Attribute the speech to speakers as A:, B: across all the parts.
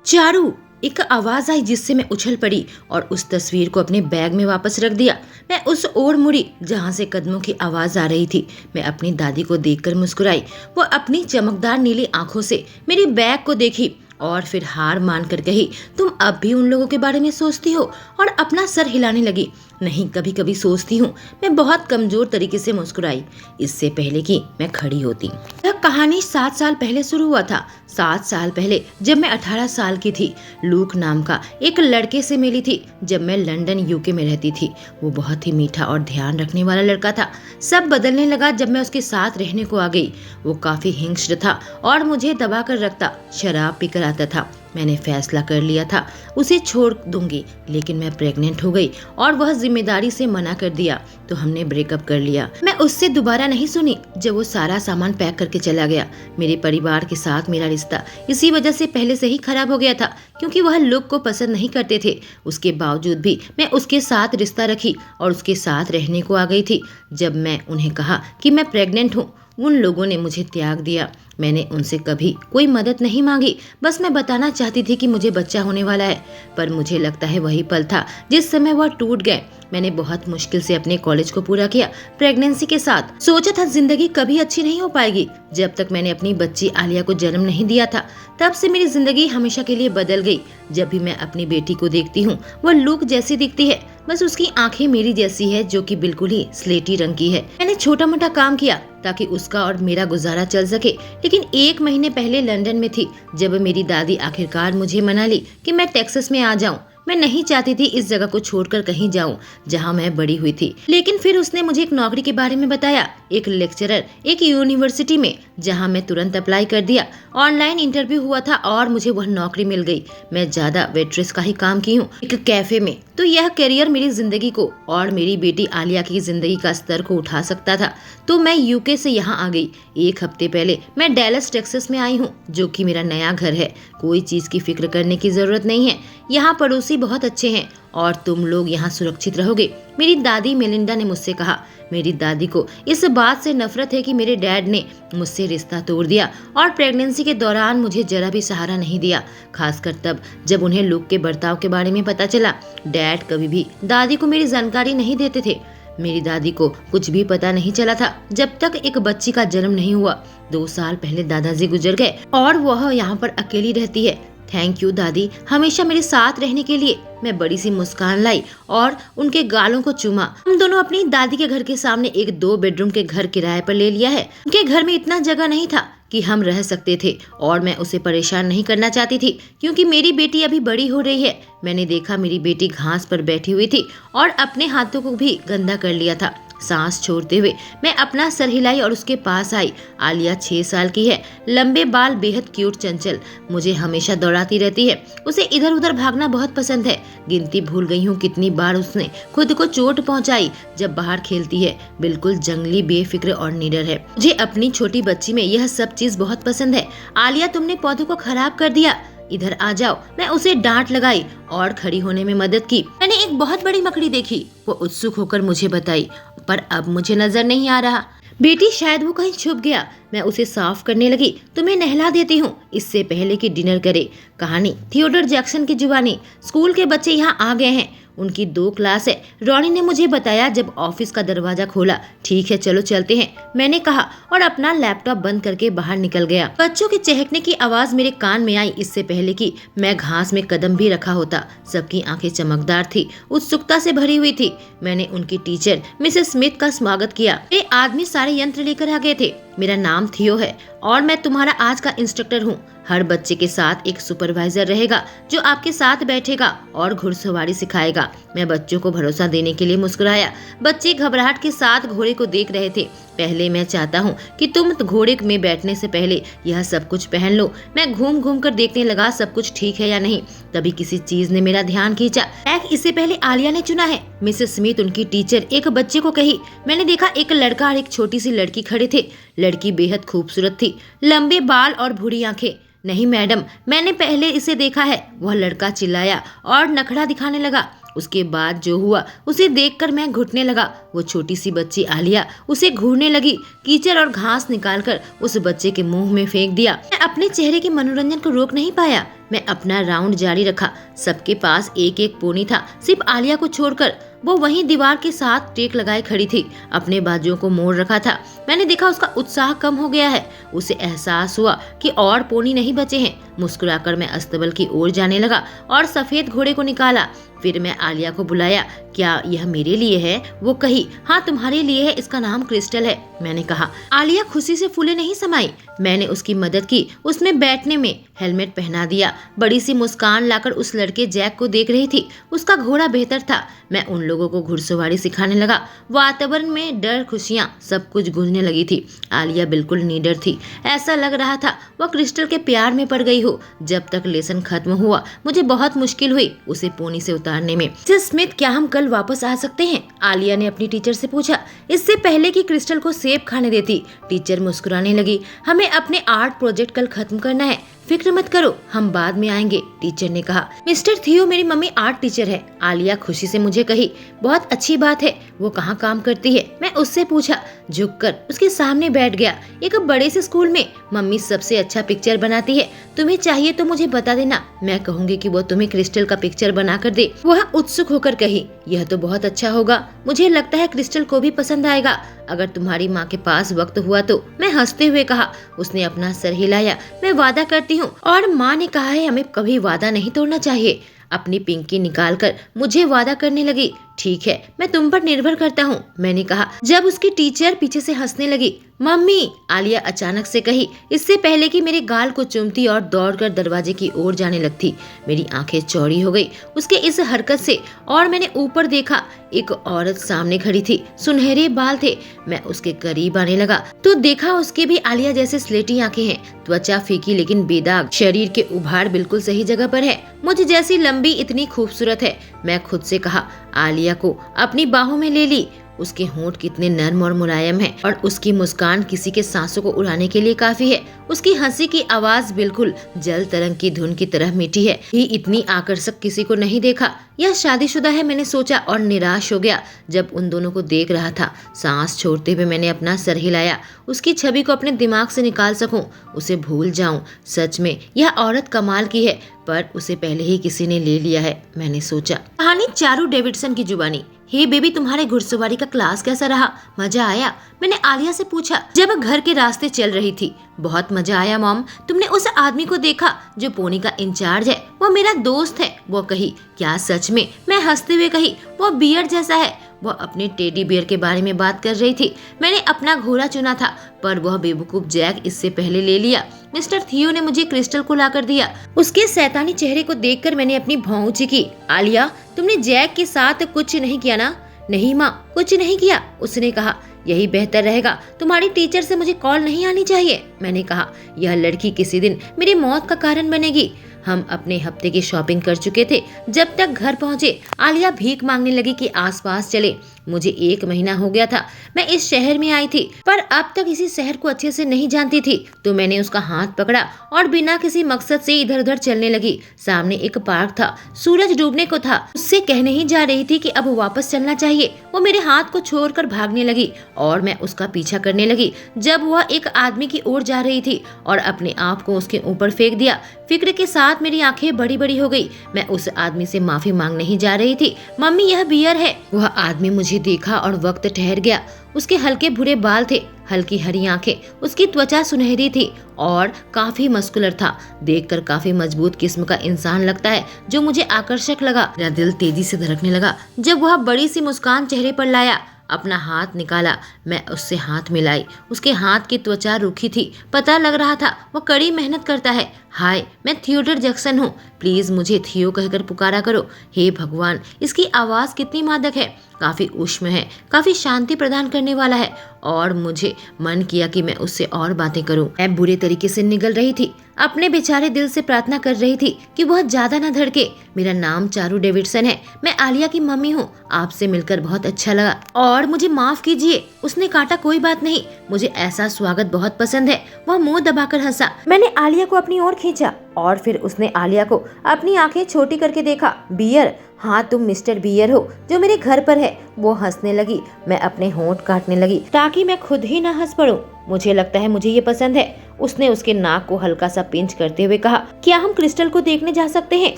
A: चारू, एक आवाज आई जिससे मैं उछल पड़ी और उस तस्वीर को अपने बैग में वापस रख दिया। मैं उस ओर मुड़ी जहां से कदमों की आवाज आ रही थी। मैं अपनी दादी को देखकर मुस्कुराई। वो अपनी चमकदार नीली आंखों से मेरी बैग को देखी और फिर हार मानकर कही, तुम अब भी उन लोगों के बारे में सोचती हो? और अपना सर हिलाने लगी। नहीं, कभी कभी सोचती हूँ। मैं बहुत कमजोर तरीके से मुस्कुराई, इससे पहले कि मैं खड़ी होती। यह कहानी 7 साल पहले शुरू हुआ था। 7 साल पहले जब मैं 18 साल की थी, लूक नाम का एक लड़के से मिली थी जब मैं लंदन यूके में रहती थी। वो बहुत ही मीठा और ध्यान रखने वाला लड़का था। सब बदलने लगा जब मैं उसके साथ रहने को आ गई। वो काफी हिंस्र था और मुझे दबा कर रखता, शराब पीकर आता था। मैंने फैसला कर लिया था उसे छोड़ दूंगी, लेकिन मैं प्रेग्नेंट हो गई और वह जिम्मेदारी से मना कर दिया, तो हमने ब्रेकअप कर लिया। मैं उससे दोबारा नहीं सुनी जब वो सारा सामान पैक करके चला गया। मेरे परिवार के साथ मेरा रिश्ता इसी वजह से पहले से ही खराब हो गया था, क्योंकि वह लुक को पसंद नहीं करते थे। उसके बावजूद भी मैं उसके साथ रिश्ता रखी और उसके साथ रहने को आ गई थी। जब मैं उन्हें कहा कि मैं प्रेग्नेंट हूँ, उन लोगों ने मुझे त्याग दिया। मैंने उनसे कभी कोई मदद नहीं मांगी, बस मैं बताना चाहती थी कि मुझे बच्चा होने वाला है। पर मुझे लगता है वही पल था जिस समय वह टूट गए। मैंने बहुत मुश्किल से अपने कॉलेज को पूरा किया प्रेगनेंसी के साथ। सोचा था जिंदगी कभी अच्छी नहीं हो पाएगी जब तक मैंने अपनी बच्ची आलिया को जन्म नहीं दिया था। तब से मेरी जिंदगी हमेशा के लिए बदल गई। जब भी मैं अपनी बेटी को देखती हूँ, वह लूक जैसी दिखती है, बस उसकी आंखें मेरी जैसी है, जो कि बिल्कुल ही स्लेटी रंग की है। मैंने छोटा मोटा काम किया ताकि उसका और मेरा गुजारा चल सके, लेकिन 1 महीने पहले लंदन में थी जब मेरी दादी आखिरकार मुझे मना ली कि मैं टेक्सास में आ जाऊं। मैं नहीं चाहती थी इस जगह को छोड़कर कहीं जाऊं जहां मैं बड़ी हुई थी, लेकिन फिर उसने मुझे एक नौकरी के बारे में बताया, एक लेक्चरर एक यूनिवर्सिटी में, जहां मैं तुरंत अप्लाई कर दिया। ऑनलाइन इंटरव्यू हुआ था और मुझे वह नौकरी मिल गई। मैं ज्यादा वेट्रेस का ही काम की हूँ एक कैफे में। तो यह करियर मेरी जिंदगी को और मेरी बेटी आलिया की जिंदगी का स्तर को उठा सकता था। तो मैं यूके से यहाँ आ गई। 1 हफ्ते पहले मैं डैलस टेक्सास में आई हूँ, जो कि मेरा नया घर है। कोई चीज की फिक्र करने की जरूरत नहीं है। यहाँ पड़ोसी बहुत अच्छे हैं और तुम लोग यहाँ सुरक्षित रहोगे, मेरी दादी मेलिंडा ने मुझसे कहा। मेरी दादी को इस बात से नफरत है कि मेरे डैड ने मुझसे रिश्ता तोड़ दिया और प्रेगनेंसी के दौरान मुझे जरा भी सहारा नहीं दिया, खासकर तब जब उन्हें लुक के बर्ताव के बारे में पता चला। डैड कभी भी दादी को मेरी जानकारी नहीं देते थे। मेरी दादी को कुछ भी पता नहीं चला था जब तक एक बच्ची का जन्म नहीं हुआ। 2 साल पहले दादाजी गुजर गए और वह यहाँ पर अकेली रहती है। थैंक यू दादी, हमेशा मेरे साथ रहने के लिए। मैं बड़ी सी मुस्कान लाई और उनके गालों को चूमा। हम दोनों अपनी दादी के घर के सामने एक 2 बेडरूम के घर किराए पर ले लिया है। उनके घर में इतना जगह नहीं था कि हम रह सकते थे और मैं उसे परेशान नहीं करना चाहती थी, क्योंकि मेरी बेटी अभी बड़ी हो रही है। मैंने देखा मेरी बेटी घास पर बैठी हुई थी और अपने हाथों को भी गंदा कर लिया था। सांस छोड़ते हुए मैं अपना सर हिलाई और उसके पास आई। आलिया 6 साल की है, लंबे बाल, बेहद क्यूट, चंचल, मुझे हमेशा दौड़ाती रहती है। उसे इधर उधर भागना बहुत पसंद है। गिनती भूल गई हूँ कितनी बार उसने खुद को चोट पहुँचाई जब बाहर खेलती है। बिल्कुल जंगली, बेफिक्र और निडर है। मुझे अपनी छोटी बच्ची में यह सब चीज बहुत पसंद है। आलिया, तुमने पौधों को खराब कर दिया, इधर आ जाओ। मैं उसे डांट लगाई और खड़ी होने में मदद की। मैंने एक बहुत बड़ी मकड़ी देखी, वो उत्सुक होकर मुझे बताई, पर अब मुझे नजर नहीं आ रहा। बेटी, शायद वो कहीं छुप गया। मैं उसे साफ करने लगी। तुम्हें नहला देती हूँ इससे पहले कि डिनर करे। कहानी थियोडर जैक्सन की जुबानी। स्कूल के बच्चे यहाँ आ गए हैं, उनकी 2 क्लास है, रॉनी ने मुझे बताया जब ऑफिस का दरवाजा खोला। ठीक है, चलो चलते हैं, मैंने कहा और अपना लैपटॉप बंद करके बाहर निकल गया। बच्चों के चहकने की आवाज मेरे कान में आई इससे पहले कि मैं घास में कदम भी रखा होता। सबकी आंखें चमकदार थी, उत्सुकता से भरी हुई थी। मैंने उनकी टीचर मिसेस स्मिथ का स्वागत किया। ये आदमी सारे यंत्र लेकर आ गए थे। मेरा नाम थियो है और मैं तुम्हारा आज का इंस्ट्रक्टर हूँ। हर बच्चे के साथ एक सुपरवाइजर रहेगा जो आपके साथ बैठेगा और घुड़सवारी सिखाएगा। मैं बच्चों को भरोसा देने के लिए मुस्कुराया। बच्चे घबराहट के साथ घोड़े को देख रहे थे। पहले मैं चाहता हूँ कि तुम घोड़े में बैठने से पहले यह सब कुछ पहन लो। मैं घूम घूम कर देखने लगा सब कुछ ठीक है या नहीं। तभी किसी चीज ने मेरा ध्यान खींचा। बैग इससे पहले आलिया ने चुना है, मिसेस स्मिथ, उनकी टीचर, एक बच्चे को कही। मैंने देखा एक लड़का और एक छोटी सी लड़की खड़े थे। लड़की बेहद खूबसूरत थी, लंबे बाल और भूरी आंखें। नहीं मैडम, मैंने पहले इसे देखा है, वह लड़का चिल्लाया और नखरा दिखाने लगा। उसके बाद जो हुआ उसे देखकर मैं घुटने लगा। वो छोटी सी बच्ची आलिया उसे घूरने लगी। कीचड़ और घास निकालकर उस बच्चे के मुंह में फेंक दिया। मैं अपने चेहरे के मनोरंजन को रोक नहीं पाया। मैं अपना राउंड जारी रखा। सबके पास एक एक पोनी था, सिर्फ आलिया को छोड़कर। वो वहीं दीवार के साथ टेक लगाए खड़ी थी, अपने बाजुओं को मोड़ रखा था। मैंने देखा उसका उत्साह कम हो गया है। उसे एहसास हुआ कि और पोनी नहीं बचे हैं। मुस्कुराकर मैं अस्तबल की ओर जाने लगा और सफेद घोड़े को निकाला। फिर मैं आलिया को बुलाया। क्या यह मेरे लिए है? वो कही। हाँ, तुम्हारे लिए है, इसका नाम क्रिस्टल है, मैंने कहा। आलिया खुशी से फूले नहीं समाई। मैंने उसकी मदद की, उसमें बैठने में हेलमेट पहना दिया। बड़ी सी मुस्कान लाकर उस लड़के जैक को देख रही थी। उसका घोड़ा बेहतर था। मैं उन लोगों को घुड़सवारी सिखाने लगा। वातावरण में डर, खुशियाँ, सब कुछ गूंजने लगी थी। आलिया बिल्कुल निडर थी। ऐसा लग रहा था वह क्रिस्टल के प्यार में पड़ गई हो। जब तक लेसन खत्म हुआ मुझे बहुत मुश्किल हुई उसे पोनी से उतारने में। मिसेस स्मिथ, क्या हम कल वापस आ सकते हैं? आलिया ने अपनी टीचर से पूछा, इससे पहले कि क्रिस्टल को सेब खाने देती। टीचर मुस्कुराने लगी। हमें अपने आर्ट प्रोजेक्ट कल खत्म करना है, फिक्र मत करो, हम बाद में आएंगे, टीचर ने कहा। मिस्टर थियो, मेरी मम्मी आर्ट टीचर है, आलिया खुशी से मुझे कही। बहुत अच्छी बात है। वो कहाँ काम करती है? मैं उससे पूछा। झुककर उसके सामने बैठ गया। एक बड़े से स्कूल में। मम्मी सबसे अच्छा पिक्चर बनाती है। तुम्हें चाहिए तो मुझे बता देना, मैं कहूँगी कि वो तुम्हें क्रिस्टल का पिक्चर बना कर दे। वह उत्सुक होकर कही, यह तो बहुत अच्छा होगा। मुझे लगता है क्रिस्टल को भी पसंद आएगा। अगर तुम्हारी माँ के पास वक्त हुआ तो, मैं हंसते हुए कहा। उसने अपना सर हिलाया। मैं वादा करती हूँ, और माँ ने कहा है हमें कभी वादा नहीं तोड़ना चाहिए। अपनी पिंकी निकालकर मुझे वादा करने लगी। ठीक है, मैं तुम पर निर्भर करता हूँ, मैंने कहा। जब उसकी टीचर पीछे से हंसने लगी। मम्मी, आलिया अचानक से कही, इससे पहले कि मेरे गाल को चूमती और दौड़कर दरवाजे की ओर जाने लगती। मेरी आंखें चौड़ी हो गई उसके इस हरकत से, और मैंने ऊपर देखा। एक औरत सामने खड़ी थी, सुनहरे बाल थे। मैं उसके करीब आने लगा तो देखा उसके भी आलिया जैसे स्लेटी आंखें हैं। त्वचा फीकी लेकिन बेदाग, शरीर के उभार बिल्कुल सही जगह पर है। मुझ जैसी लंबी इतनी खूबसूरत है। मैं खुद से कहा। आलिया को अपनी बाहों में ले ली। उसके होंठ कितने नर्म और मुलायम हैं, और उसकी मुस्कान किसी के सांसों को उड़ाने के लिए काफी है। उसकी हंसी की आवाज बिल्कुल जल तरंग की धुन की तरह मीठी है। ये इतनी आकर्षक किसी को नहीं देखा। यह शादीशुदा है, मैंने सोचा, और निराश हो गया जब उन दोनों को देख रहा था। सांस छोड़ते हुए मैंने अपना सर हिलाया। उसकी छवि को अपने दिमाग से निकाल सकूं, उसे भूल जाऊं। सच में यह औरत कमाल की है, पर उसे पहले ही किसी ने ले लिया है, मैंने सोचा। कहानी चारू डेविडसन की जुबानी। हे बेबी, तुम्हारे घुड़सवारी का क्लास कैसा रहा? मजा आया? मैंने आलिया से पूछा जब घर के रास्ते चल रही थी। बहुत मजा आया मॉम। तुमने उस आदमी को देखा जो पोनी का इंचार्ज है? वो मेरा दोस्त है, वो कही। क्या सच में? मैं हंसते हुए कही। वो बियर जैसा है। वह अपने टेडी बियर के बारे में बात कर रही थी। मैंने अपना घोड़ा चुना था, पर वह बेवकूफ जैक इससे पहले ले लिया। मिस्टर थियो ने मुझे क्रिस्टल को लाकर दिया। उसके शैतानी चेहरे को देखकर मैंने अपनी भौं ऊंची की। आलिया, तुमने जैक के साथ कुछ नहीं किया ना? नहीं माँ, कुछ नहीं किया, उसने कहा। यही बेहतर रहेगा। तुम्हारी टीचर से मुझे कॉल नहीं आनी चाहिए, मैंने कहा। यह लड़की किसी दिन मेरी मौत का कारण बनेगी। हम अपने हफ्ते की शॉपिंग कर चुके थे। जब तक घर पहुंचे आलिया भीख मांगने लगी कि आसपास चले। मुझे 1 महीना हो गया था मैं इस शहर में आई थी, पर अब तक इसी शहर को अच्छे से नहीं जानती थी। तो मैंने उसका हाथ पकड़ा और बिना किसी मकसद से इधर उधर चलने लगी। सामने एक पार्क था, सूरज डूबने को था। उससे कहने ही जा रही थी कि अब वापस चलना चाहिए। वो मेरे हाथ को छोड़कर भागने लगी और मैं उसका पीछा करने लगी। जब वह एक आदमी की ओर जा रही थी और अपने आप को उसके ऊपर फेंक दिया। फिक्र के साथ मेरी आंखें बड़ी बड़ी हो गई। मैं उस आदमी से माफी मांगने ही जा रही थी। मम्मी, यह बियर है। वह आदमी मुझे देखा और वक्त ठहर गया। उसके हल्के भूरे बाल थे, हल्की हरी आंखें, उसकी त्वचा सुनहरी थी और काफी मस्कुलर था। देखकर काफी मजबूत किस्म का इंसान लगता है, जो मुझे आकर्षक लगा। मेरा दिल तेजी से धड़कने लगा जब वह बड़ी सी मुस्कान चेहरे पर लाया। अपना हाथ निकाला, मैं उससे हाथ मिलाई। उसके हाथ की त्वचा रूखी थी। पता लग रहा था वह कड़ी मेहनत करता है। हाय, मैं थियोडर जैक्सन हूँ। प्लीज मुझे थियो कहकर पुकारा करो। हे भगवान, इसकी आवाज कितनी मादक है। काफी उष्म है, काफी शांति प्रदान करने वाला है। और मुझे मन किया कि मैं उससे और बातें करूं। मैं बुरे तरीके से निगल रही थी। अपने बेचारे दिल से प्रार्थना कर रही थी कि वह ज्यादा न धड़के। मेरा नाम चारू डेविडसन है। मैं आलिया की मम्मी हूँ। आपसे मिलकर बहुत अच्छा लगा और मुझे माफ कीजिए। उसने काटा, कोई बात नहीं, मुझे ऐसा स्वागत बहुत पसंद है। वह मुंह दबाकर हंसा। मैंने आलिया को अपनी ओर खींचा और फिर उसने आलिया को अपनी आंखें छोटी करके देखा। बियर? हाँ, तुम मिस्टर बियर हो जो मेरे घर पर है। वो हंसने लगी। मैं अपने होंठ काटने लगी ताकि मैं खुद ही ना हंस पड़ूं। मुझे लगता है मुझे ये पसंद है। उसने उसके नाक को हल्का सा पिंच करते हुए कहा, क्या हम क्रिस्टल को देखने जा सकते हैं?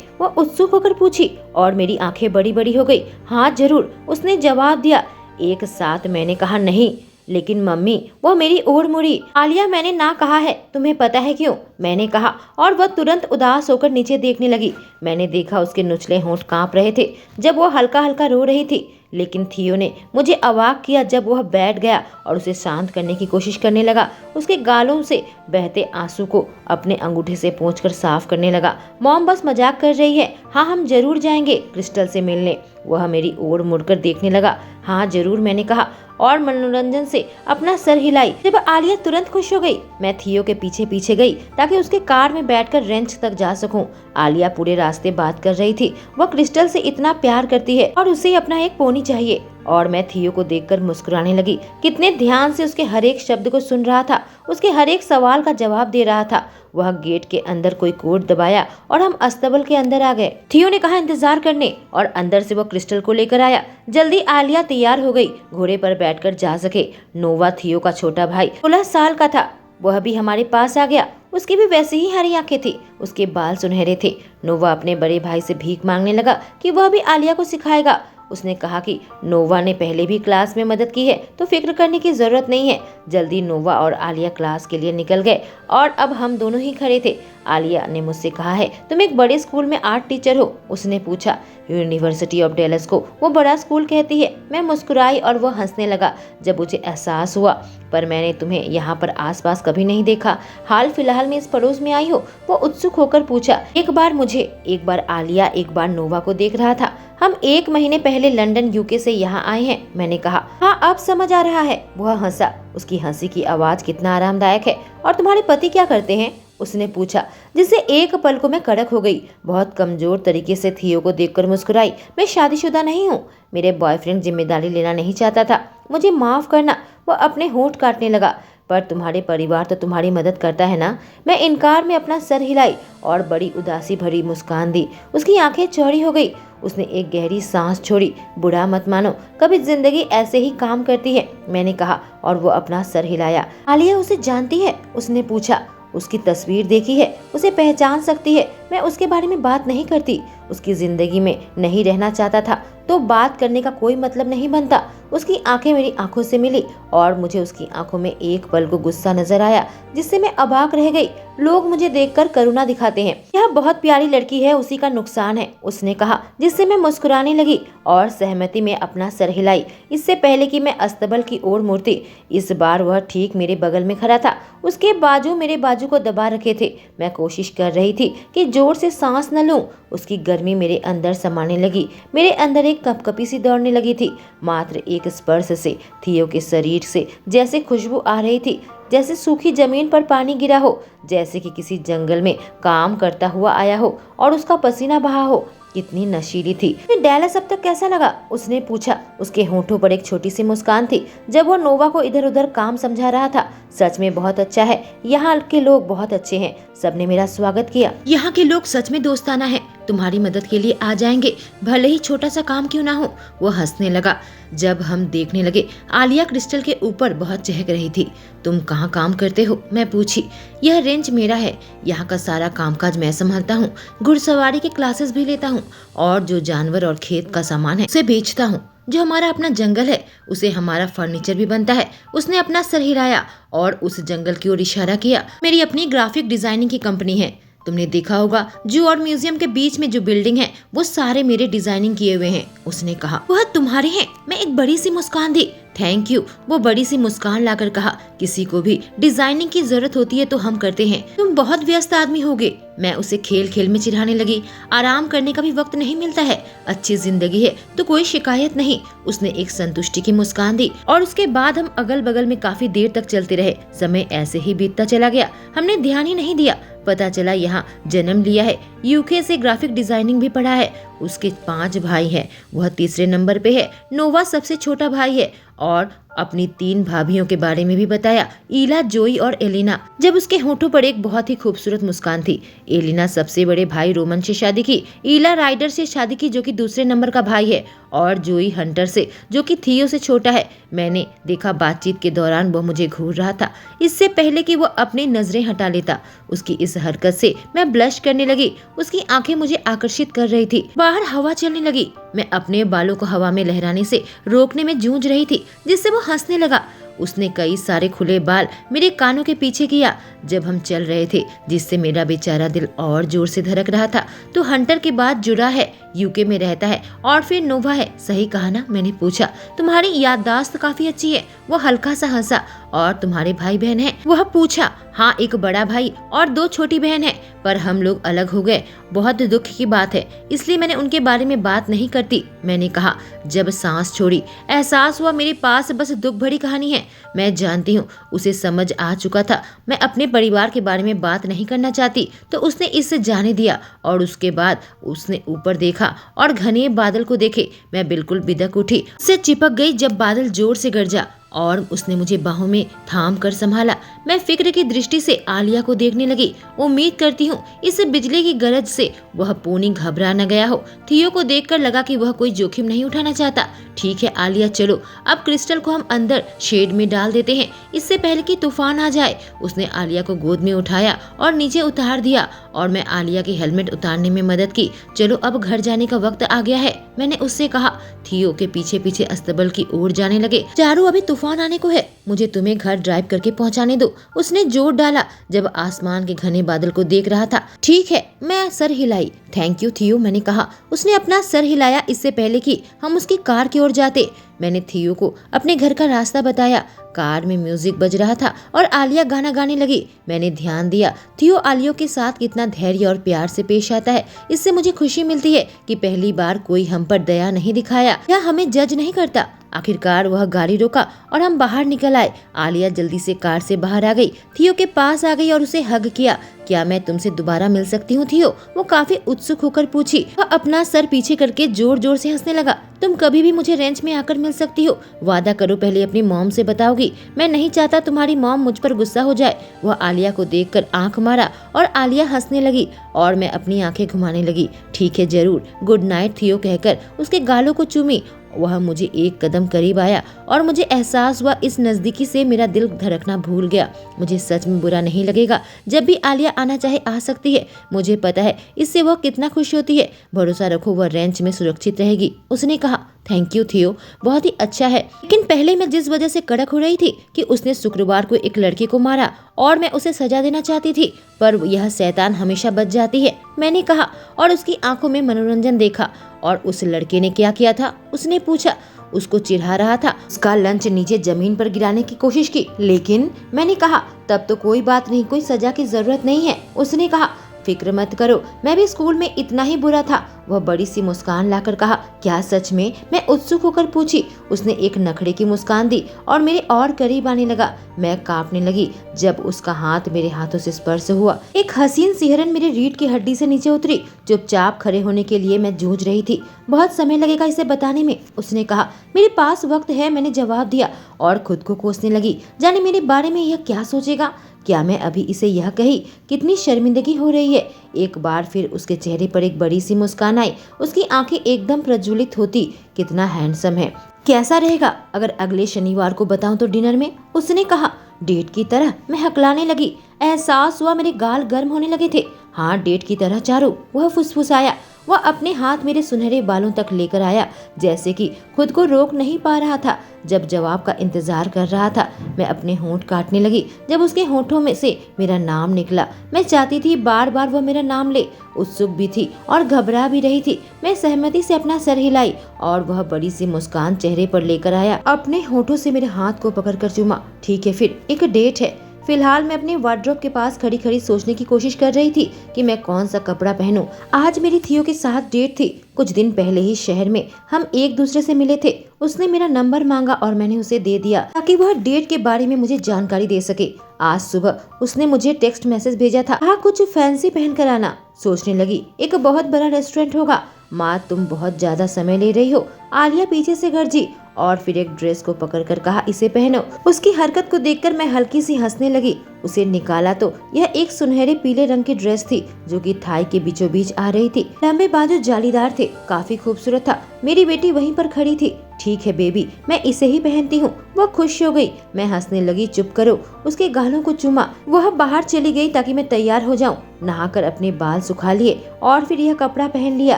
A: वो उत्सुक होकर पूछी और मेरी आंखें बड़ी बड़ी हो गई। हाँ जरूर, उसने जवाब दिया। एक साथ मैंने कहा नहीं। लेकिन मम्मी, वो मेरी ओर मुड़ी। आलिया, मैंने ना कहा है, तुम्हें पता है क्यों? मैंने कहा और वह तुरंत उदास होकर नीचे देखने लगी। मैंने देखा उसके नुचले होंठ कांप रहे थे जब वो हल्का हल्का रो रही थी। लेकिन थियो ने मुझे अवाक किया जब वह बैठ गया और उसे शांत करने की कोशिश करने लगा। उसके गालों से बहते आंसू को अपने अंगूठे से पोंछकर साफ करने लगा। मॉम बस मजाक कर रही है। हाँ, हम जरूर जाएंगे क्रिस्टल से मिलने। वह मेरी ओर मुड़कर देखने लगा। हाँ जरूर, मैंने कहा और मनोरंजन से अपना सर हिलाई। जब आलिया तुरंत खुश हो गई, मैं थियो के पीछे पीछे गई ताकि उसके कार में बैठकर रेंच तक जा सकूं। आलिया पूरे रास्ते बात कर रही थी। वह क्रिस्टल से इतना प्यार करती है और उसे अपना एक पोनी चाहिए। और मैं थियो को देखकर मुस्कुराने लगी। कितने ध्यान से उसके हर एक शब्द को सुन रहा था, उसके हर एक सवाल का जवाब दे रहा था। वह गेट के अंदर कोई कोड दबाया और हम अस्तबल के अंदर आ गए। थियो ने कहा इंतजार करने और अंदर से वो क्रिस्टल को लेकर आया। जल्दी आलिया तैयार हो गई, घोड़े पर बैठकर जा सके। नोवा थियो का छोटा भाई 16 साल का था। वह भी हमारे पास आ गया। उसकी भी वैसी ही हरी आंखें थी, उसके बाल सुनहरे थे। नोवा अपने बड़े भाई से भीख मांगने लगा कि वह भी आलिया को सिखाएगा। उसने कहा कि नोवा ने पहले भी क्लास में मदद की है तो फिक्र करने की जरूरत नहीं है। जल्दी नोवा और आलिया क्लास के लिए निकल गए और अब हम दोनों ही खड़े थे। आलिया ने मुझसे कहा है तुम एक बड़े स्कूल में आर्ट टीचर हो? उसने पूछा। यूनिवर्सिटी ऑफ डेलस को वो बड़ा स्कूल कहती है। मैं मुस्कुराई और वो हंसने लगा जब मुझे एहसास हुआ, पर मैंने तुम्हें यहाँ पर आसपास कभी नहीं देखा। हाल फिलहाल में इस पड़ोस में आई हो? वो उत्सुक होकर पूछा। एक बार मुझे, एक बार आलिया, एक बार नोवा को देख रहा था। हम 1 महीने पहले लंदन यूके से यहाँ आए हैं, मैंने कहा। हाँ अब समझ आ रहा है। वह हंसा। उसकी हंसी की आवाज कितना आरामदायक है। और तुम्हारे पति क्या करते हैं? उसने पूछा, जिससे एक पल को मैं कड़क हो गई। बहुत कमजोर तरीके से थियो को देखकर मुस्कुराई। मैं शादीशुदा नहीं हूँ। मेरे बॉयफ्रेंड जिम्मेदारी लेना नहीं चाहता था। मुझे माफ करना। वह अपने होंठ काटने लगा। पर तुम्हारे परिवार तो तुम्हारी मदद करता है ना? मैं इनकार में अपना सर हिलाई और बड़ी उदासी भरी मुस्कान दी। उसकी आंखें चौड़ी हो गई। उसने एक गहरी सांस छोड़ी। बुरा मत मानो, कभी जिंदगी ऐसे ही काम करती है, मैंने कहा और वो अपना सर हिलाया। आलिया उसे जानती है? उसने पूछा। उसकी तस्वीर देखी है, उसे पहचान सकती है। मैं उसके बारे में बात नहीं करती। उसकी जिंदगी में नहीं रहना चाहता था तो बात करने का कोई मतलब नहीं बनता। उसकी आंखें मेरी आंखों से मिली और मुझे उसकी आंखों में एक पल को गुस्सा नजर आया जिससे मैं अबाक रह गई। लोग मुझे देखकर करुणा दिखाते हैं। यह बहुत प्यारी लड़की है, उसी का नुकसान है, उसने कहा, जिससे मैं मुस्कुराने लगी और सहमति में अपना सर हिलाई। इससे पहले कि मैं अस्तबल की ओर मुड़ती, इस बार वह ठीक मेरे बगल में खड़ा था। उसके बाजू मेरे बाजू को दबा रखे थे। मैं कोशिश कर रही थी कि जोर से सांस न लूं। उसकी गर्मी मेरे अंदर समाने लगी। मेरे अंदर एक कपकपी सी दौड़ने लगी थी। मात्र एक स्पर्श से थियो के शरीर से जैसे खुशबू आ रही थी, जैसे सूखी जमीन पर पानी गिरा हो, जैसे कि किसी जंगल में काम करता हुआ आया हो और उसका पसीना बहा हो। कितनी नशीली थी। डैलस अब तक कैसा लगा? उसने पूछा। उसके होंठों पर एक छोटी सी मुस्कान थी जब वो नोवा को इधर उधर काम समझा रहा था। सच में बहुत अच्छा है। यहाँ के लोग बहुत अच्छे हैं। सबने मेरा स्वागत किया। यहाँ के लोग सच में दोस्ताना है। तुम्हारी मदद के लिए आ जाएंगे, भले ही छोटा सा काम क्यों ना हो। वो हंसने लगा। जब हम देखने लगे, आलिया क्रिस्टल के ऊपर बहुत चहक रही थी। तुम कहाँ काम करते हो? मैं पूछी। यह रेंज मेरा है। यहाँ का सारा कामकाज मैं संभालता हूँ। घुड़सवारी के क्लासेस भी लेता हूँ और जो जानवर और खेत का सामान है उसे बेचता हूँ। जो हमारा अपना जंगल है उसे हमारा फर्नीचर भी बनता है। उसने अपना सर हिलाया और उस जंगल की ओर इशारा किया। मेरी अपनी ग्राफिक डिजाइनिंग की कंपनी है। तुमने देखा होगा जू और म्यूजियम के बीच में जो बिल्डिंग है वो सारे मेरे डिजाइनिंग किए हुए हैं, उसने कहा। वह तुम्हारे हैं? मैं एक बड़ी सी मुस्कान दी। Thank you. वो बड़ी सी मुस्कान लाकर कहा, किसी को भी डिजाइनिंग की जरूरत होती है तो हम करते हैं। तुम बहुत व्यस्त आदमी होगे। मैं उसे खेल खेल में चिढ़ाने लगी। आराम करने का भी वक्त नहीं मिलता है। अच्छी जिंदगी है तो कोई शिकायत नहीं। उसने एक संतुष्टि की मुस्कान दी और उसके बाद हम अगल बगल में काफी देर तक चलते रहे। समय ऐसे ही बीतता चला गया। हमने ध्यान ही नहीं दिया। पता चला यहाँ जन्म लिया है, यूके से ग्राफिक डिजाइनिंग भी पढ़ा है। उसके 5 भाई हैं। वह तीसरे नंबर पे है। नोवा सबसे छोटा भाई है और अपनी 3 भाभियों के बारे में भी बताया, ईला, जोई और एलिना। जब उसके होठों पर एक बहुत ही खूबसूरत मुस्कान थी। एलिना सबसे बड़े भाई रोमन से शादी की, ईला राइडर से शादी की जो कि दूसरे नंबर का भाई है, और जोई हंटर से जो कि थियो से छोटा है। मैंने देखा बातचीत के दौरान वह मुझे घूर रहा था, इससे पहले कि वह अपनी नजरें हटा लेता। उसकी इस हरकत से मैं ब्लश करने लगी। उसकी आंखें मुझे आकर्षित कर रही थी। बाहर हवा चलने लगी। मैं अपने बालों को हवा में लहराने से रोकने में जूझ रही थी, जिससे वो हंसने लगा। उसने कई सारे खुले बाल मेरे कानों के पीछे किया जब हम चल रहे थे, जिससे मेरा बेचारा दिल और जोर से धड़क रहा था। तो हंटर के बाद जुड़ा है, यूके में रहता है, और फिर नोवा है, सही कहा ना? मैंने पूछा। तुम्हारी याददाश्त काफी अच्छी है। वो हल्का सा हंसा। और तुम्हारे भाई बहन हैं? वह पूछा। हाँ, एक बड़ा भाई और 2 छोटी बहन है, पर हम लोग अलग हो गए। बहुत दुख की बात है, इसलिए मैंने उनके बारे में बात नहीं करती, मैंने कहा। जब सांस छोड़ी, एहसास हुआ मेरे पास बस दुख भरी कहानी है। मैं जानती हूँ उसे समझ आ चुका था। मैं अपने परिवार के बारे में बात नहीं करना चाहती, तो उसने इससे जाने दिया। और उसके बाद उसने ऊपर देखा और घने बादल को देखे। मैं बिल्कुल बिदक उठी, उससे चिपक गई जब बादल जोर से गरजा और उसने मुझे बाहों में थाम कर संभाला। मैं फिक्र की दृष्टि से आलिया को देखने लगी। उम्मीद करती हूँ इस बिजली की गरज से वह पूनी घबरा न गया हो। थियो को देखकर लगा कि वह कोई जोखिम नहीं उठाना चाहता। ठीक है आलिया, चलो अब क्रिस्टल को हम अंदर शेड में डाल देते हैं, इससे पहले कि तूफान आ जाए। उसने आलिया को गोद में उठाया और नीचे उतार दिया, और मैं आलिया की हेलमेट उतारने में मदद की। चलो अब घर जाने का वक्त आ गया है, मैंने उससे कहा। थियो के पीछे पीछे अस्तबल की ओर जाने लगे। चारू, अभी तूफान आने को है, मुझे तुम्हें घर ड्राइव करके पहुंचाने दो, उसने जोर डाला जब आसमान के घने बादल को देख रहा था। ठीक है, मैं सर हिलाई। थैंक यू थियो, मैंने कहा। उसने अपना सर हिलाया इससे पहले कि हम उसकी कार की ओर जाते। मैंने थियो को अपने घर का रास्ता बताया। कार में म्यूजिक बज रहा था और आलिया गाना गाने लगी। मैंने ध्यान दिया थियो आलिया के साथ कितना धैर्य और प्यार से पेश आता है। इससे मुझे खुशी मिलती है कि पहली बार कोई हम पर दया नहीं दिखाया या हमें जज नहीं करता। आखिरकार वह गाड़ी रोका और हम बाहर निकल आए। आलिया जल्दी से कार से बाहर आ गई, थियो के पास आ गई और उसे हग किया। क्या मैं तुमसे दोबारा मिल सकती हूँ थियो? वो काफी उत्सुक होकर पूछी। वह अपना सर पीछे करके जोर जोर से हंसने लगा। तुम कभी भी मुझे रेंच में आकर मिल सकती हो, वादा करो पहले अपनी मॉम से बताओगी। मैं नहीं चाहता तुम्हारी मॉम मुझ पर गुस्सा हो जाए। वह आलिया को देखकर आंख मारा और आलिया हंसने लगी और मैं अपनी आंखें घुमाने लगी। ठीक है जरूर, गुड नाइट थियो कहकर उसके गालों को चूमी। वह मुझे एक कदम करीब आया और मुझे एहसास हुआ इस नजदीकी से मेरा दिल धड़कना भूल गया। मुझे सच में बुरा नहीं लगेगा, जब भी आलिया आना चाहे आ सकती है। मुझे पता है इससे वह कितना खुश होती है। भरोसा रखो वह रेंच में सुरक्षित रहेगी, उसने कहा। थैंक यू थियो, बहुत ही अच्छा है। लेकिन पहले मैं जिस वजह से कड़क हो रही थी कि उसने शुक्रवार को एक लड़के को मारा और मैं उसे सजा देना चाहती थी, पर यह शैतान हमेशा बच जाती है, मैंने कहा और उसकी आंखों में मनोरंजन देखा। और उस लड़के ने क्या किया था? उसने पूछा। उसको चिढ़ा रहा था, उसका लंच नीचे जमीन पर गिराने की कोशिश की, लेकिन मैंने कहा तब तो कोई बात नहीं, कोई सजा की जरूरत नहीं है। उसने कहा फिक्र मत करो, मैं भी स्कूल में इतना ही बुरा था। वह बड़ी सी मुस्कान लाकर कहा। क्या सच में? मैं उत्सुक होकर पूछी। उसने एक नखरे की मुस्कान दी और मेरे और करीब आने लगा। मैं कांपने लगी जब उसका हाथ मेरे हाथों से स्पर्श हुआ। एक हसीन सिहरन मेरी रीढ़ की हड्डी से नीचे उतरी। चुपचाप खड़े होने के लिए मैं जूझ रही थी। बहुत समय लगेगा इसे बताने में, उसने कहा। मेरे पास वक्त है, मैंने जवाब दिया और खुद को कोसने लगी। जाने मेरे बारे में यह क्या सोचेगा? क्या मैं अभी इसे यह कही? कितनी शर्मिंदगी हो रही है। एक बार फिर उसके चेहरे पर एक बड़ी सी मुस्कान आई। उसकी आंखें एकदम प्रज्वलित होती। कितना हैंडसम है। कैसा रहेगा अगर अगले शनिवार को बताऊं तो डिनर में, उसने कहा। डेट की तरह? मैं हकलाने लगी। एहसास हुआ मेरे गाल गर्म होने लगे थे। हाँ, डेट की तरह चारू, वह फुसफुसाया। वह अपने हाथ मेरे सुनहरे बालों तक लेकर आया, जैसे कि खुद को रोक नहीं पा रहा था। जब जवाब का इंतजार कर रहा था, मैं अपने होंठ काटने लगी जब उसके होंठों में से मेरा नाम निकला। मैं चाहती थी बार बार वह मेरा नाम ले, उत्सुक भी थी और घबरा भी रही थी। मैं सहमति से अपना सर हिलाई और वह बड़ी सी मुस्कान चेहरे पर लेकर आया। अपने होंठों से मेरे हाथ को पकड़कर चूमा। ठीक है, फिर एक डेट है। फिलहाल मैं अपने वार्डरोब के पास खड़ी खड़ी सोचने की कोशिश कर रही थी कि मैं कौन सा कपड़ा पहनूं। आज मेरी थियो के साथ डेट थी। कुछ दिन पहले ही शहर में हम एक दूसरे से मिले थे। उसने मेरा नंबर मांगा और मैंने उसे दे दिया ताकि वह डेट के बारे में मुझे जानकारी दे सके। आज सुबह उसने मुझे टेक्स्ट मैसेज भेजा था, कहा कुछ फैंसी पहन कर आना। सोचने लगी एक बहुत बड़ा रेस्टोरेंट होगा। माँ तुम बहुत ज्यादा समय ले रही हो, आलिया पीछे से गरजी और फिर एक ड्रेस को पकड़कर कहा इसे पहनो। उसकी हरकत को देखकर मैं हल्की सी हंसने लगी। उसे निकाला तो यह एक सुनहरे पीले रंग की ड्रेस थी जो कि थाई के बीचों बीच आ रही थी। लंबे बाजू जालीदार थे, काफी खूबसूरत था। मेरी बेटी वहीं पर खड़ी थी। ठीक है बेबी, मैं इसे ही पहनती हूँ। वह खुश हो गई। मैं हंसने लगी, चुप करो। उसके गालों को चूमा। वह बाहर चली गई ताकि मैं तैयार हो जाऊं। नहाकर अपने बाल सुखा लिए और फिर यह कपड़ा पहन लिया।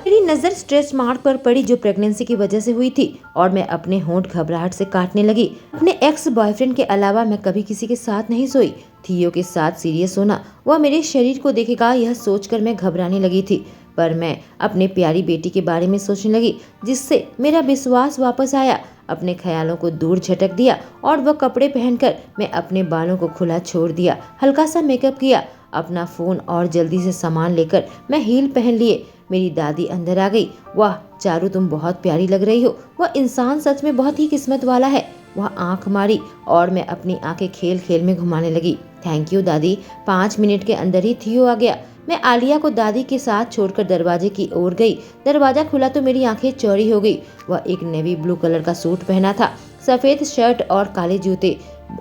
A: मेरी नजर स्ट्रेच मार्क पर पड़ी जो प्रेगनेंसी की वजह से हुई थी और मैं अपने होंठ घबराहट से काटने लगी। अपने एक्स बॉयफ्रेंड के अलावा मैं कभी किसी के साथ नहीं सोई। थियो के साथ सीरियस होना, वह मेरे शरीर को देखेगा यह सोचकर मैं घबराने लगी थी। पर मैं अपने प्यारी बेटी के बारे में सोचने लगी जिससे मेरा विश्वास वापस आया। अपने ख्यालों को दूर झटक दिया और वह कपड़े पहनकर मैं अपने बालों को खुला छोड़ दिया। हल्का सा मेकअप किया, अपना फोन और जल्दी से सामान लेकर मैं हील पहन लिए। मेरी दादी अंदर आ गई। वाह चारू, तुम बहुत प्यारी लग रही हो। वह इंसान सच में बहुत ही किस्मत वाला है। वह आंख मारी और मैं अपनी आंखें खेल खेल में घुमाने लगी। थैंक यू दादी। 5 मिनट के अंदर ही थियो आ गया। मैं आलिया को दादी के साथ छोड़कर दरवाजे की ओर गई। दरवाजा खुला तो मेरी आंखें चौड़ी हो गई। वह एक नेवी ब्लू कलर का सूट पहना था, सफेद शर्ट और काले जूते।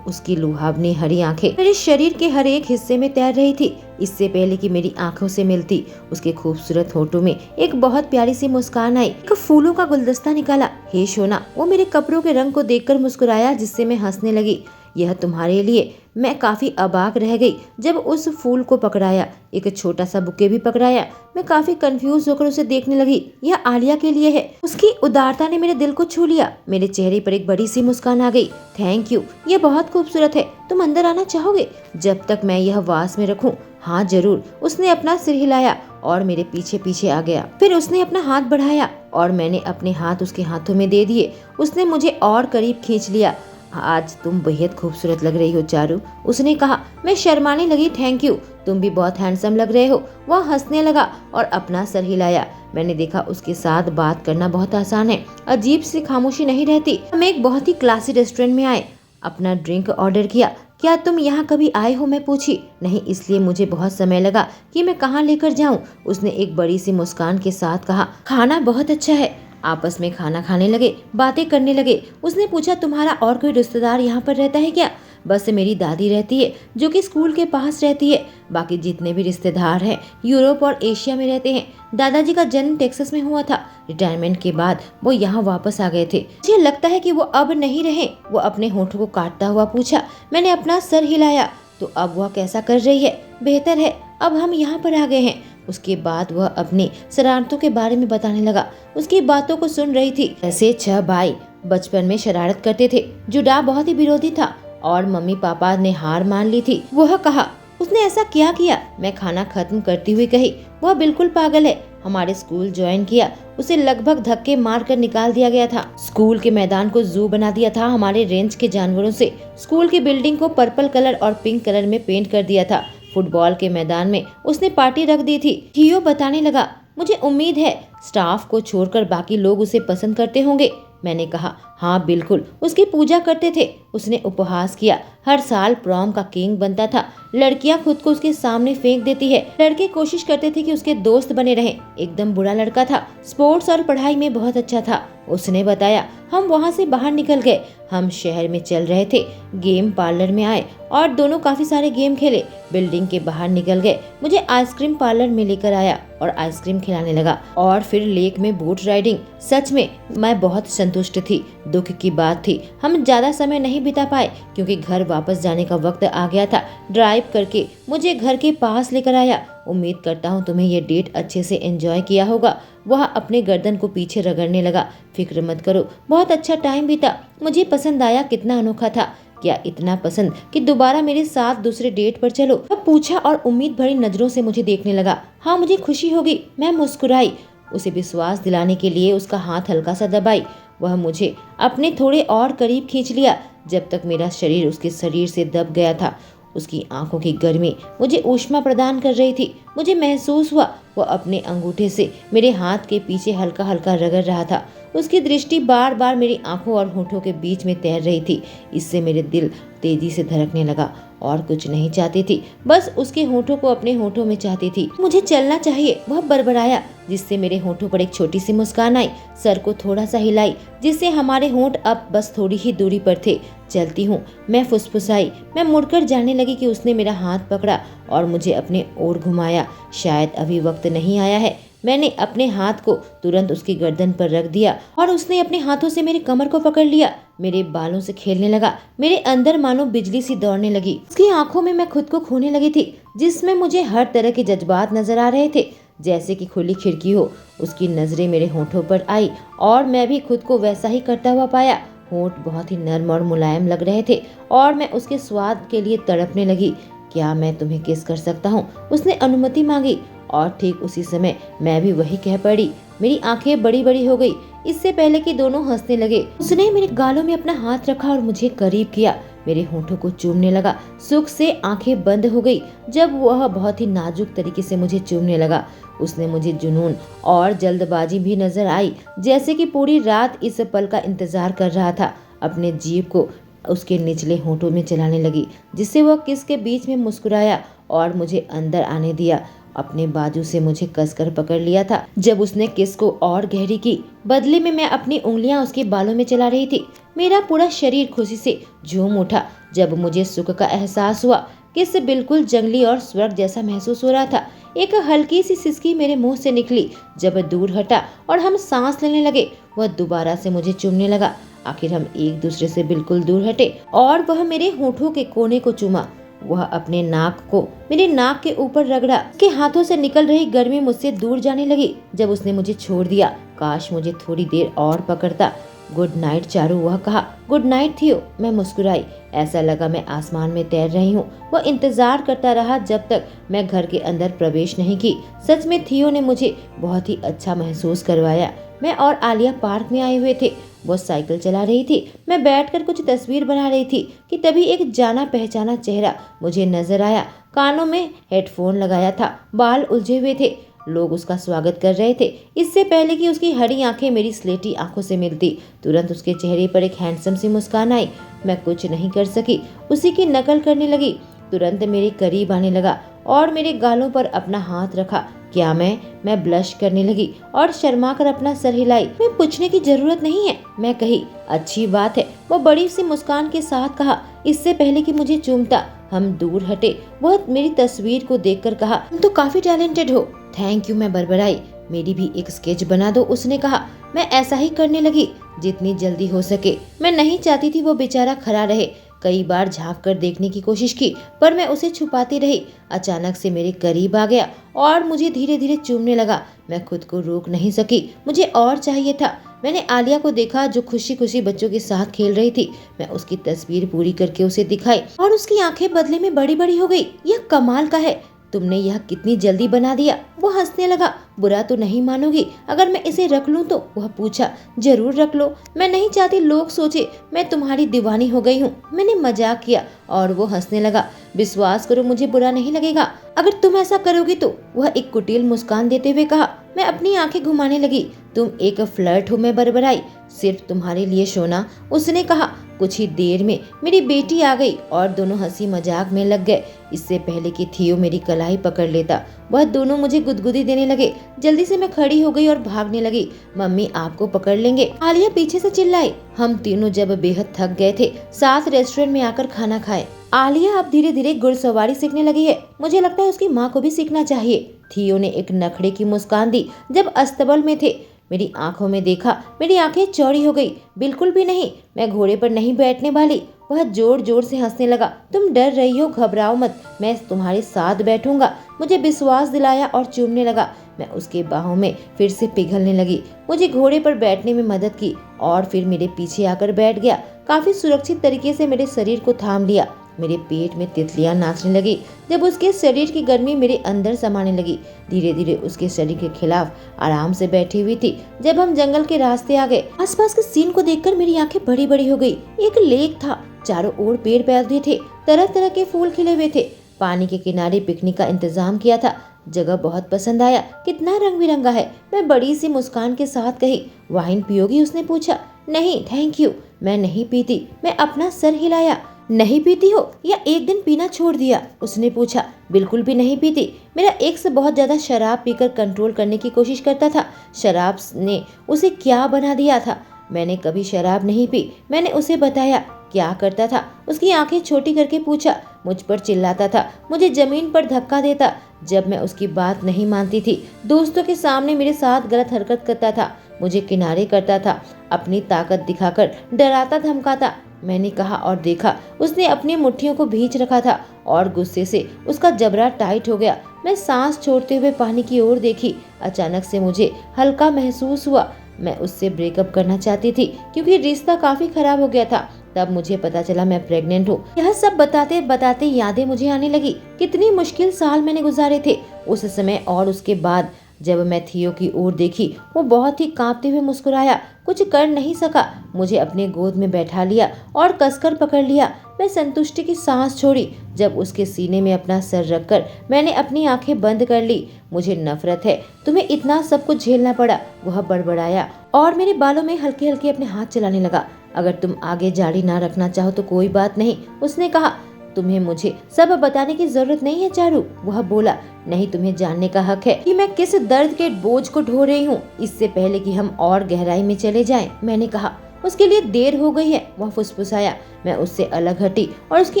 A: उसकी लुहावनी हरी आंखें मेरे शरीर के हर एक हिस्से में तैर रही थी। इससे पहले कि मेरी आंखों से मिलती उसके खूबसूरत होठों में एक बहुत प्यारी सी मुस्कान आई। एक फूलों का गुलदस्ता निकाला। हे शोना, वो मेरे कपड़ों के रंग को देखकर मुस्कुराया जिससे मैं हंसने लगी। यह तुम्हारे लिए। मैं काफी अबाक रह गई जब उस फूल को पकड़ाया। एक छोटा सा बुके भी पकड़ाया। मैं काफी कंफ्यूज होकर उसे देखने लगी। यह आलिया के लिए है। उसकी उदारता ने मेरे दिल को छू लिया। मेरे चेहरे पर एक बड़ी सी मुस्कान आ गई। थैंक यू, यह बहुत खूबसूरत है। तुम अंदर आना चाहोगे जब तक मैं यह वास में रखूं? हाँ जरूर। उसने अपना सिर हिलाया और मेरे पीछे पीछे आ गया। फिर उसने अपना हाथ बढ़ाया और मैंने अपने हाथ उसके हाथों में दे दिए। उसने मुझे और करीब खींच लिया। आज तुम बेहद खूबसूरत लग रही हो चारू, उसने कहा। मैं शर्माने लगी। थैंक यू, तुम भी बहुत हैंडसम लग रहे हो। वह हंसने लगा और अपना सर हिलाया। मैंने देखा उसके साथ बात करना बहुत आसान है। अजीब सी खामोशी नहीं रहती। हम एक बहुत ही क्लासी रेस्टोरेंट में आए। अपना ड्रिंक ऑर्डर किया। क्या तुम यहाँ कभी आए हो, मैं पूछी। नहीं, इसलिए मुझे बहुत समय लगा कि मैं कहाँ लेकर जाऊँ। उसने एक बड़ी सी मुस्कान के साथ कहा। खाना बहुत अच्छा है। आपस में खाना खाने लगे, बातें करने लगे। उसने पूछा तुम्हारा और कोई रिश्तेदार यहाँ पर रहता है क्या? बस मेरी दादी रहती है जो कि स्कूल के पास रहती है। बाकी जितने भी रिश्तेदार हैं यूरोप और एशिया में रहते हैं। दादाजी का जन्म टेक्सास में हुआ था। रिटायरमेंट के बाद वो यहाँ वापस आ गए थे। मुझे लगता है कि वो अब नहीं रहे। वो अपने होठों को काटता हुआ पूछा। मैंने अपना सर हिलाया। तो अब वह कैसा कर रही है? बेहतर है, अब हम यहाँ पर आ गए हैं। उसके बाद वह अपनी शरारतों के बारे में बताने लगा। उसकी बातों को सुन रही थी। ऐसे 6 भाई बचपन में शरारत करते थे। जुड़ा बहुत ही विरोधी था और मम्मी पापा ने हार मान ली थी। वह कहा। उसने ऐसा क्या किया? मैं खाना खत्म करती हुई कही। वह बिल्कुल पागल है। हमारे स्कूल ज्वाइन किया। उसे लगभग धक्के मार कर निकाल दिया गया था। स्कूल के मैदान को जू बना दिया था हमारे रेंज के जानवरों से। स्कूल की बिल्डिंग को पर्पल कलर और पिंक कलर में पेंट कर दिया था। फुटबॉल के मैदान में उसने पार्टी रख दी थी। थियो बताने लगा। मुझे उम्मीद है स्टाफ को छोड़कर बाकी लोग उसे पसंद करते होंगे। मैंने कहा हाँ बिल्कुल, उसकी पूजा करते थे। उसने उपहास किया। हर साल प्रॉम का किंग बनता था। लड़कियां खुद को उसके सामने फेंक देती है। लड़के कोशिश करते थे कि उसके दोस्त बने रहें। एकदम बुरा लड़का था। स्पोर्ट्स और पढ़ाई में बहुत अच्छा था। उसने बताया। हम वहाँ से बाहर निकल गए। हम शहर में चल रहे थे। गेम पार्लर में आए और दोनों काफी सारे गेम खेले। बिल्डिंग के बाहर निकल गए। मुझे आइसक्रीम पार्लर में लेकर आया और आइसक्रीम खिलाने लगा और फिर लेक में बोट राइडिंग। सच में मैं बहुत संतुष्ट थी। दुख की बात थी हम ज्यादा समय नहीं बिता पाए क्योंकि घर वापस जाने का वक्त आ गया था। ड्राइव करके मुझे घर के पास लेकर आया। उम्मीद करता हूँ तुम्हें ये डेट अच्छे से एंजॉय किया होगा। वह अपने गर्दन को पीछे रगड़ने लगा। फिक्र मत करो, बहुत अच्छा टाइम बीता। मुझे पसंद आया। कितना अनोखा था। क्या इतना पसंद कि दोबारा मेरे साथ दूसरे डेट पर चलो? वह पूछा और उम्मीद भरी नजरों से मुझे देखने लगा। हाँ मुझे खुशी होगी। मैं मुस्कुराई। उसे विश्वास दिलाने के लिए उसका हाथ हल्का सा दबाई। वह मुझे अपने थोड़े और करीब खींच लिया जब तक मेरा शरीर उसके शरीर से दब गया था। उसकी आंखों की गर्मी मुझे ऊष्मा प्रदान कर रही थी। मुझे महसूस हुआ वो अपने अंगूठे से मेरे हाथ के पीछे हल्का हल्का रगड़ रहा था। उसकी दृष्टि बार बार मेरी आंखों और होठों के बीच में तैर रही थी। इससे मेरे दिल तेजी से धड़कने लगा और कुछ नहीं चाहती थी, बस उसके होठों को अपने होठों में चाहती थी। मुझे चलना चाहिए, वह बड़बड़ाया, जिससे मेरे होठों पर एक छोटी सी मुस्कान आई। सर को थोड़ा सा हिलाई, जिससे हमारे होंठ अब बस थोड़ी ही दूरी पर थे। चलती हूँ, मैं फुसफुसाई। मैं मुड़कर जाने लगी कि उसने मेरा हाथ पकड़ा और मुझे अपने ओर घुमाया। शायद अभी वक्त नहीं आया है। मैंने अपने हाथ को तुरंत उसकी गर्दन पर रख दिया और उसने अपने हाथों से मेरी कमर को पकड़ लिया। मेरे बालों से खेलने लगा। मेरे अंदर मानो बिजली सी दौड़ने लगी। उसकी आंखों में मैं खुद को खोने लगी थी, जिसमें मुझे हर तरह के जज्बात नजर आ रहे थे, जैसे कि खुली खिड़की हो। उसकी नजरें मेरे होठों पर आई और मैं भी खुद को वैसा ही करता हुआ पाया। होंठ बहुत ही नर्म और मुलायम लग रहे थे और मैं उसके स्वाद के लिए तड़पने लगी। क्या मैं तुम्हें किस कर सकता हूँ? उसने अनुमति मांगी और ठीक उसी समय मैं भी वही कह पड़ी। मेरी आंखें बड़ी बड़ी हो गई, इससे पहले कि दोनों हंसने लगे। उसने मेरे गालों में अपना हाथ रखा और मुझे करीब किया। मेरे होठों को चूमने लगा। सुख से आंखें बंद हो गई जब वह बहुत ही नाजुक तरीके से मुझे चूमने लगा। उसने मुझे जुनून और जल्दबाजी भी नजर आई, जैसे कि पूरी रात इस पल का इंतजार कर रहा था। अपने जीभ को उसके निचले होठों में चलाने लगी, जिससे वह किस के बीच में मुस्कुराया और मुझे अंदर आने दिया। अपने बाजू से मुझे कसकर पकड़ लिया था। जब उसने किस को और गहरी की, बदले में मैं अपनी उंगलियां उसके बालों में चला रही थी। मेरा पूरा शरीर खुशी से झूम उठा जब मुझे सुख का एहसास हुआ। किस बिल्कुल जंगली और स्वर्ग जैसा महसूस हो रहा था। एक हल्की सी सिसकी मेरे मुंह से निकली जब दूर हटा और हम सांस लेने लगे। वह दोबारा से मुझे चूमने लगा। आखिर हम एक दूसरे से बिल्कुल दूर हटे और वह मेरे होठों के कोने को चूमा। वह अपने नाक को मेरे नाक के ऊपर रगड़ा। उसके हाथों से निकल रही गर्मी मुझसे दूर जाने लगी जब उसने मुझे छोड़ दिया। काश मुझे थोड़ी देर और पकड़ता। गुड नाइट चारू, वह कहा। गुड नाइट थियो, मैं मुस्कुराई। ऐसा लगा मैं आसमान में तैर रही हूँ। वह इंतजार करता रहा जब तक मैं घर के अंदर प्रवेश नहीं की। सच में थियो ने मुझे बहुत ही अच्छा महसूस करवाया। मैं और आलिया पार्क में आए हुए थे। वो साइकिल चला रही थी, मैं बैठकर कुछ तस्वीर बना रही थी कि तभी एक जाना पहचाना चेहरा मुझे नजर आया। कानों में हेडफोन लगाया था, बाल उलझे हुए थे। लोग उसका स्वागत कर रहे थे। इससे पहले कि उसकी हरी आंखें मेरी स्लेटी आंखों से मिलती, तुरंत उसके चेहरे पर एक हैंडसम सी मुस्कान आई। मैं कुछ नहीं कर सकी, उसी की नकल करने लगी। तुरंत मेरे करीब आने लगा और मेरे गालों पर अपना हाथ रखा। क्या मैं ब्लश करने लगी और शर्मा कर अपना सर हिलाई। मैं पूछने की जरूरत नहीं है, मैं कही। अच्छी बात है, वो बड़ी सी मुस्कान के साथ कहा, इससे पहले कि मुझे चूमता। हम दूर हटे। वह मेरी तस्वीर को देखकर कहा, तुम तो काफी टैलेंटेड हो। थैंक यू, मैं बड़बड़ाई। मेरी भी एक स्केच बना दो, उसने कहा। मैं ऐसा ही करने लगी जितनी जल्दी हो सके। मैं नहीं चाहती थी वो बेचारा खड़ा रहे। कई बार झांक कर देखने की कोशिश की, पर मैं उसे छुपाती रही। अचानक से मेरे करीब आ गया और मुझे धीरे धीरे चूमने लगा। मैं खुद को रोक नहीं सकी, मुझे और चाहिए था। मैंने आलिया को देखा जो खुशी खुशी बच्चों के साथ खेल रही थी। मैं उसकी तस्वीर पूरी करके उसे दिखाई और उसकी आंखें बदले में बड़ी बड़ी हो गई। यह कमाल का है, तुमने यह कितनी जल्दी बना दिया। वो हंसने लगा। बुरा तो नहीं मानोगी अगर मैं इसे रख लूं तो? वह पूछा। जरूर रख लो, मैं नहीं चाहती लोग सोचे मैं तुम्हारी दीवानी हो गई हूँ। मैंने मजाक किया और वो हंसने लगा। विश्वास करो, मुझे बुरा नहीं लगेगा अगर तुम ऐसा करोगी तो, वह एक कुटिल मुस्कान देते हुए कहा। मैं अपनी आंखें घुमाने लगी। तुम एक फ्लर्ट हो, मैं बड़बड़ाई। सिर्फ तुम्हारे लिए सोना, उसने कहा। कुछ ही देर में मेरी बेटी आ गई और दोनों हंसी मजाक में लग गए। इससे पहले कि थियो मेरी कलाई पकड़ लेता, वह दोनों मुझे गुदगुदी देने लगे। जल्दी से मैं खड़ी हो गई और भागने लगी। मम्मी आपको पकड़ लेंगे, आलिया पीछे से चिल्लाई। हम तीनों जब बेहद थक गए थे, साथ रेस्टोरेंट में आकर खाना खाए। आलिया अब धीरे धीरे घुड़सवारी सीखने लगी है। मुझे लगता है उसकी माँ को भी सीखना चाहिए। थियो ने एक नखड़े की मुस्कान दी जब अस्तबल में थे। मेरी आंखों में देखा, मेरी आंखें चौड़ी हो गई। बिल्कुल भी नहीं, मैं घोड़े पर नहीं बैठने वाली। वह जोर जोर से हंसने लगा। तुम डर रही हो, घबराओ मत, मैं तुम्हारे साथ बैठूंगा। मुझे विश्वास दिलाया और चूमने लगा। मैं उसके बाहों में फिर से पिघलने लगी। मुझे घोड़े पर बैठने में मदद की और फिर मेरे पीछे आकर बैठ गया। काफी सुरक्षित तरीके से मेरे शरीर को थाम लिया। मेरे पेट में तितलियां नाचने लगी जब उसके शरीर की गर्मी मेरे अंदर समाने लगी। धीरे धीरे उसके शरीर के खिलाफ आराम से बैठी हुई थी। जब हम जंगल के रास्ते आ गए, आसपास के सीन को देखकर मेरी आंखें बड़ी बड़ी हो गई। एक लेक था, चारों ओर पेड़ पौधे थे, तरह तरह के फूल खिले हुए थे। पानी के किनारे पिकनिक का इंतजाम किया था। जगह बहुत पसंद आया, कितना रंग बिरंगा है। मैं बड़ी सी मुस्कान के साथ कही। वाइन पियोगी? उसने पूछा। नहीं थैंक यू, मैं नहीं पीती। मैं अपना सर हिलाया। नहीं पीती हो या एक दिन पीना छोड़ दिया? उसने पूछा। बिल्कुल भी नहीं पीती। मेरा एक्स बहुत ज्यादा शराब पीकर कंट्रोल करने की कोशिश करता था। शराब ने उसे क्या बना दिया था। मैंने कभी शराब नहीं पी। मैंने उसे बताया। क्या करता था? उसकी आंखें छोटी करके पूछा। मुझ पर चिल्लाता था, मुझे जमीन पर धक्का देता जब मैं उसकी बात नहीं मानती थी। दोस्तों के सामने मेरे साथ गलत हरकत करता था, मुझे किनारे करता था, अपनी ताकत दिखाकर डराता धमकाता। मैंने कहा और देखा, उसने अपनी मुट्ठियों को भींच रखा था और गुस्से से उसका जबड़ा टाइट हो गया। मैं सांस छोड़ते हुए पानी की ओर देखी। अचानक से मुझे हल्का महसूस हुआ। मैं उससे ब्रेकअप करना चाहती थी क्योंकि रिश्ता काफी खराब हो गया था। तब मुझे पता चला मैं प्रेग्नेंट हूँ। यह सब बताते बताते यादें मुझे आने लगी। कितनी मुश्किल साल मैंने गुजारे थे उस समय और उसके बाद। जब मैं थियो की ओर देखी, वो बहुत ही कांपते हुए मुस्कुराया। कुछ कर नहीं सका, मुझे अपने गोद में बैठा लिया और कसकर पकड़ लिया। मैं संतुष्टि की सांस छोड़ी जब उसके सीने में अपना सर रखकर मैंने अपनी आंखें बंद कर ली। मुझे नफरत है, तुम्हें इतना सब कुछ झेलना पड़ा, वह बड़बड़ाया और मेरे बालों में हल्के हल्के अपने हाथ चलाने लगा। अगर तुम आगे जारी ना रखना चाहो तो कोई बात नहीं, उसने कहा। तुम्हें मुझे सब बताने की जरूरत नहीं है चारू, वह बोला। नहीं, तुम्हें जानने का हक है कि मैं किस दर्द के बोझ को ढो रही हूँ। इससे पहले कि हम और गहराई में चले जाएं, मैंने कहा। उसके लिए देर हो गई है, वह फुसफुसाया। मैं उससे अलग हटी और उसकी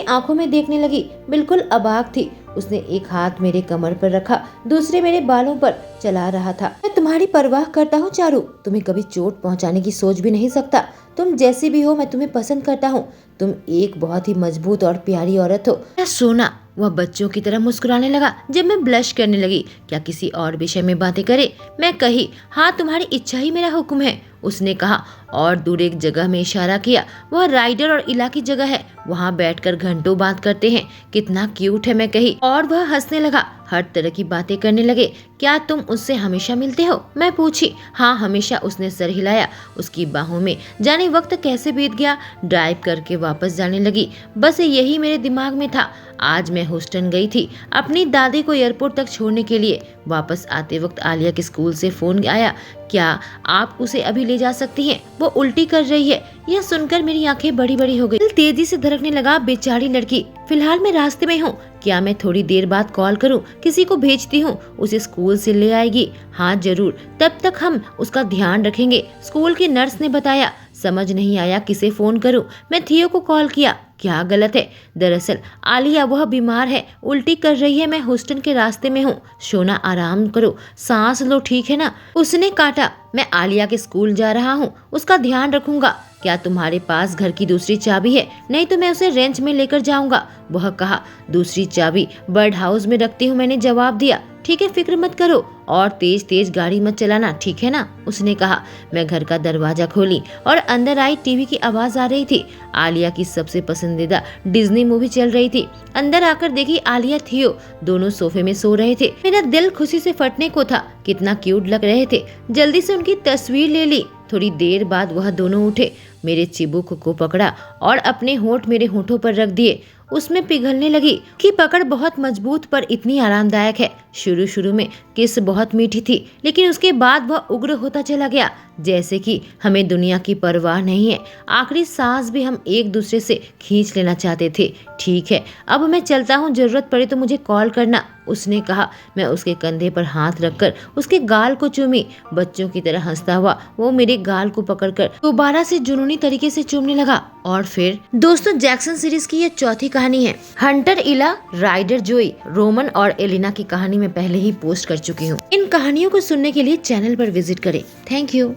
A: आंखों में देखने लगी। बिल्कुल अबाक थी। उसने एक हाथ मेरे कमर पर रखा, दूसरे मेरे बालों पर चला रहा था। मैं तुम्हारी परवाह करता हूँ चारू, तुम्हें कभी चोट पहुँचाने की सोच भी नहीं सकता। तुम जैसी भी हो, मैं तुम्हें पसंद करता हूँ। तुम एक बहुत ही मजबूत और प्यारी औरत हो। सोना, वह बच्चों की तरह मुस्कुराने लगा। जब मैं ब्लश करने लगी, क्या किसी और विषय में बातें करे? मैं कही, हाँ तुम्हारी इच्छा ही मेरा हुक्म है, उसने कहा और दूर एक जगह में इशारा किया। वह राइडर और इला की जगह है, वहाँ बैठकर घंटों बात करते हैं। कितना क्यूट है, मैं कही और वह हंसने लगा। हर तरह की बातें करने लगे। क्या तुम उससे हमेशा मिलते हो? मैं पूछी। हाँ हमेशा, उसने सर हिलाया। उसकी बाहों में जाने वक्त कैसे बीत गया। ड्राइव करके वापस जाने लगी। बस यही मेरे दिमाग में था। आज मैं ह्यूस्टन गई थी अपनी दादी को एयरपोर्ट तक छोड़ने के लिए। वापस आते वक्त आलिया के स्कूल से फोन आया। क्या आप उसे अभी ले जा सकती हैं? वो उल्टी कर रही है। यह सुनकर मेरी आंखें बड़ी बड़ी हो गई। दिल तेजी से धड़कने लगा। बेचारी लड़की। फिलहाल मैं रास्ते में हूँ, क्या मैं थोड़ी देर बाद कॉल करूँ? किसी को भेजती हूँ, उसे स्कूल से ले आएगी। हाँ जरूर, तब तक हम उसका ध्यान रखेंगे, स्कूल की नर्स ने बताया। समझ नहीं आया किसे फोन करूं। मैं थियो को कॉल किया। क्या गलत है? दरअसल आलिया वह बीमार है, उल्टी कर रही है। मैं ह्यूस्टन के रास्ते में हूँ। सोना आराम करो, सांस लो, ठीक है ना? उसने काटा। मैं आलिया के स्कूल जा रहा हूँ, उसका ध्यान रखूंगा। क्या तुम्हारे पास घर की दूसरी चाबी है? नहीं तो मैं उसे रेंच में लेकर जाऊंगा, वह कहा। दूसरी चाबी बर्ड हाउस में रखती हूँ, मैंने जवाब दिया। ठीक है, फिक्र मत करो और तेज तेज गाड़ी मत चलाना, ठीक है ना? उसने कहा। मैं घर का दरवाजा खोली और अंदर आई। टीवी की आवाज आ रही थी। आलिया की सबसे पसंदीदा डिज्नी मूवी चल रही थी। अंदर आकर देखी आलिया थियो दोनों सोफे में सो रहे थे। मेरा दिल खुशी से फटने को था। कितना क्यूट लग रहे थे। जल्दी से उनकी तस्वीर ले ली। थोड़ी देर बाद वह दोनों उठे, मेरे चिबुक को पकड़ा और अपने होंठ मेरे होंठों पर रख दिए। उसमें पिघलने लगी। की पकड़ बहुत मजबूत पर इतनी आरामदायक है। शुरू शुरू में किस बहुत मीठी थी, लेकिन उसके बाद वह उग्र होता चला गया, जैसे कि हमें दुनिया की परवाह नहीं है। आखिरी सांस भी हम एक दूसरे से खींच लेना चाहते थे। ठीक है, अब मैं चलता हूँ, जरूरत पड़े तो मुझे कॉल करना, उसने कहा। मैं उसके कंधे पर हाथ रखकर उसके गाल को चूमी। बच्चों की तरह हंसता हुआ वो मेरे गाल को पकड़कर दोबारा से जुनूनी तरीके से चूमने लगा। और फिर दोस्तों, जैक्सन सीरीज की ये चौथी कहानी है। हंटर इला, राइडर जोई, रोमन और एलिना की कहानी मैं पहले ही पोस्ट कर चुकी हूँ। इन कहानियों को सुनने के लिए चैनल पर विजिट करें। Thank you.